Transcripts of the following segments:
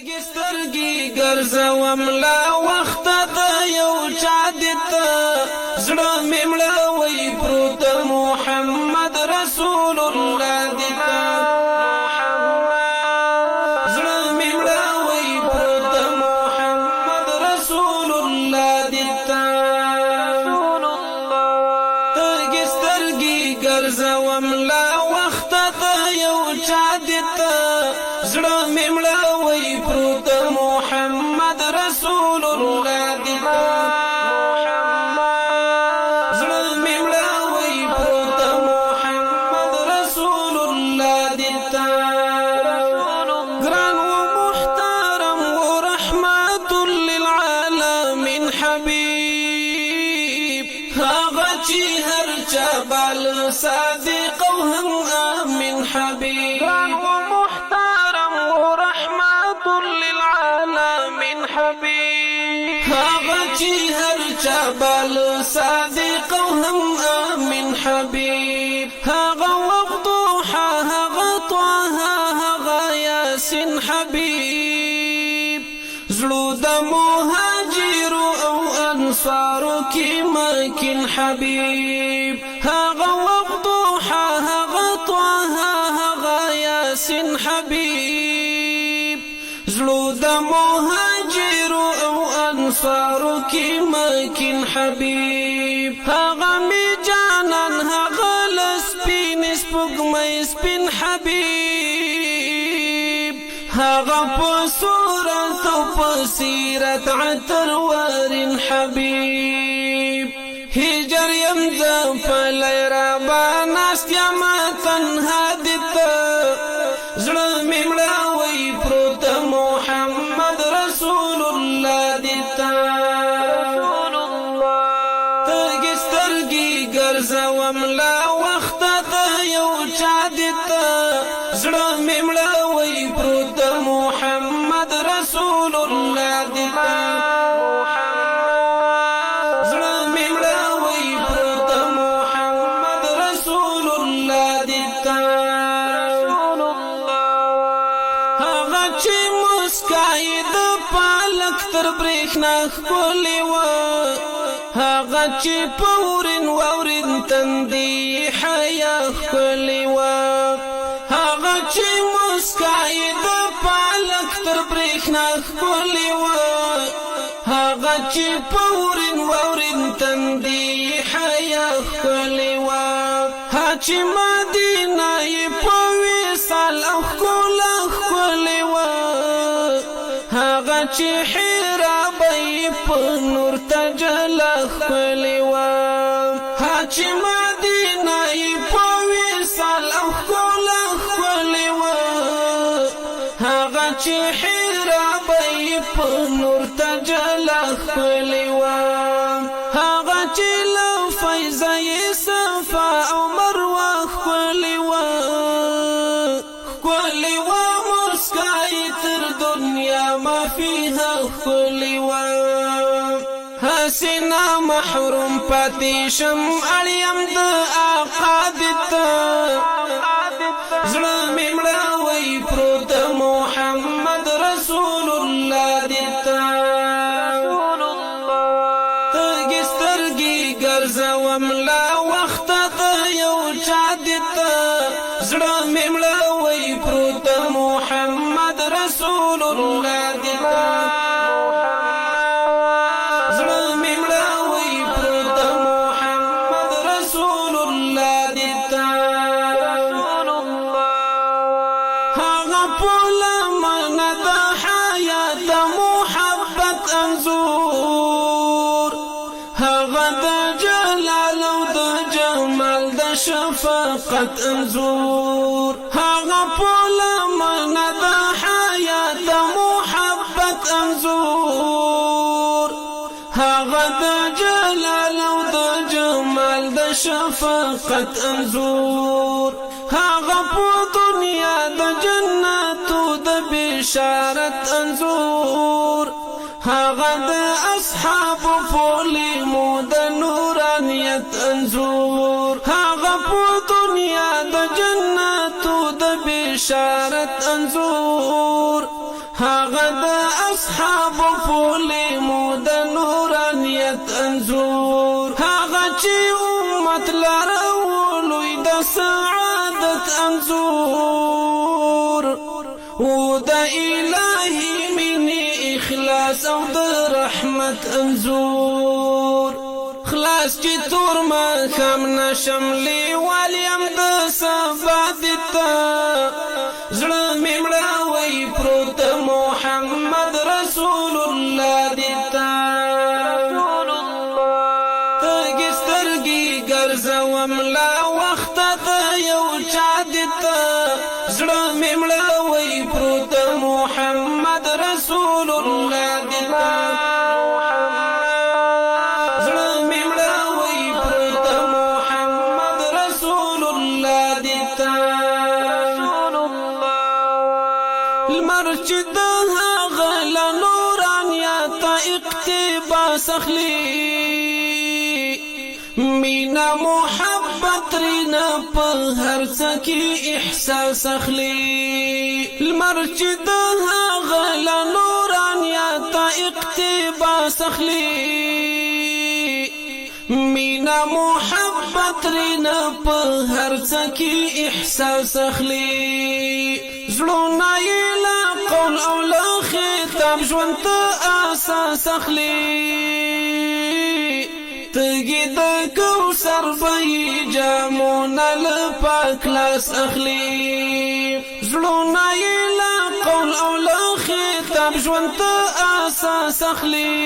سترګې سترګې ګرځوم لا وخت د یو چا دته زړه مې مړوي پروت محمد رسول الله دته زړه مې مړوي پروت محمد رسول الله دته سترګې سترګې ګرځوم لا وخت د یو چا دته زړه مې مړوي پروت محمد رسول الله دته زړه مې مړوي پروت محمد رسول الله دته ګران و محترم و رحمت للعالمین حبیب هغه چې هر چا بال صادق او هم امین حبیب هغه چې هر چا بال صادق او هم امین حبیب هغه وضحا هغه طه هغه یاسین حبیب زړو د مهاجر او انصار کې مکن حبیب هغه وضحا هغه طه هغه یاسین حبیب زړو د مهاجر او انصار کی مکن حبیب هغه می جانان هغه لسپین سپوږمۍ سپین حبیب هغه په صورت او په سیرت عطر ورین حبیب هجر یمزه په لیرا باناست یم تنها دته زړه مې مړوي پروت محمد رسول الله دته سترګې سترګې ګرځوم لا وخت د یو چا دته زړه مې مړوي پروت محمد رسول الله دته زړه مې مړوي پروت محمد رسول الله دته هغه چې مسکای د پالک تر برېښنا ښکلې وه هغه چې پورین واورین تندې حیا ښکلې وه هغه چې مسکای د پالک تر برېښنا ښکلې وه هغه چې پورین واورین تندې حیا ښکلې وه ها چې مدینه یې په وصال او ښکلا ښکلې وه هغه چې حرا به یې په نور تجله ښکلې وه ها چې مدینه یې په وصال او ښکلا ښکلې وه هغه چې حرا به یې په نور تجله ښکلې وه هغه چې له فیضه یې صفا او مروه ښکلې وه ښکلې وه مسکای تر دنیا ما فيها ښکلې وه حسینا محروم پاتې شم اړیم د آقا دته زړه مې مړوي پروت محمد رسول الله دته سترګې سترګې ګرځوم لا وخت د یو چا دته زړه مې مړوي پروت محمد رسول الله دته زړه مې مړوي پروت محمد رسول الله دته هغه په لمنه د حیات محبت انځور هغه د جلال او د جمال د شفقت انځور هغه په لمنه د حیات محبت انځور هغه د جلال او د جمال د شفقت انځور هغه په دنیا د جنتو د بشارت انځور هغه د اصحاب پولیمو د نورانیت انځور هغه په دنیا د جنتو د بشارت انځور هغه د اصحاب پولی مود نورانیت انزور هغه چې امت لرولوی د سعادت انزور او د الهی منی اخلاص او د رحمت انزور خلاص چې تور ما خم نشملی والیم د سبا دتا زړه مې مړاوی پروت محمد رسول الله دتا ترګي سترګي ګرځوم لا وخت د یو چا دتا زړه مې مړاوی پروت محمد رسول الله دتا چې د هغه له نورانیت اقتباس اخلي مینا محبت رینا په هر څه کې احساس اخلي لمر چې د هغه له نورانیت اقتباس اخلي مینا محبت رینا په هر څه کې احساس اخلي زړونه یې له قول او له خطاب ژوند ته اساس اخلي تږي د کوثر بهي جامونه له پاک لاس اخلي زړونه یې له قول او له خطاب ژوند ته اساس اخلي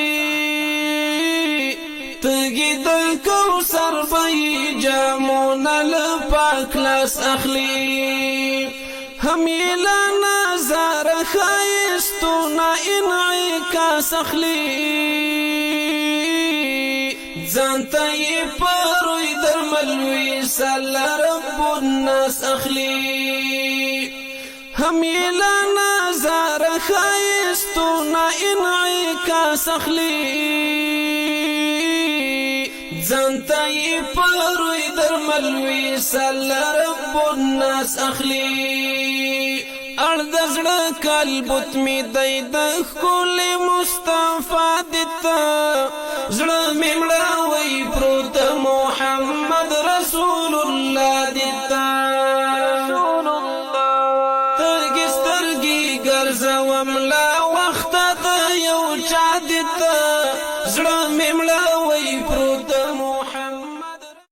تږي د کوثر بهي جامونه له پاک لاس اخلي هم لا نظر خایستونا انعکاس اخلي ځانته یې پروي درملوي ساله رب الناس اخلي هم لا نظر خایستونا انعکاس اخلي ځانته یې پروي درملوي ساله رب الناس اخلي ارد زړه کلبت می دی د ښکلي مصطفی دته زړه مې مړاوی پروت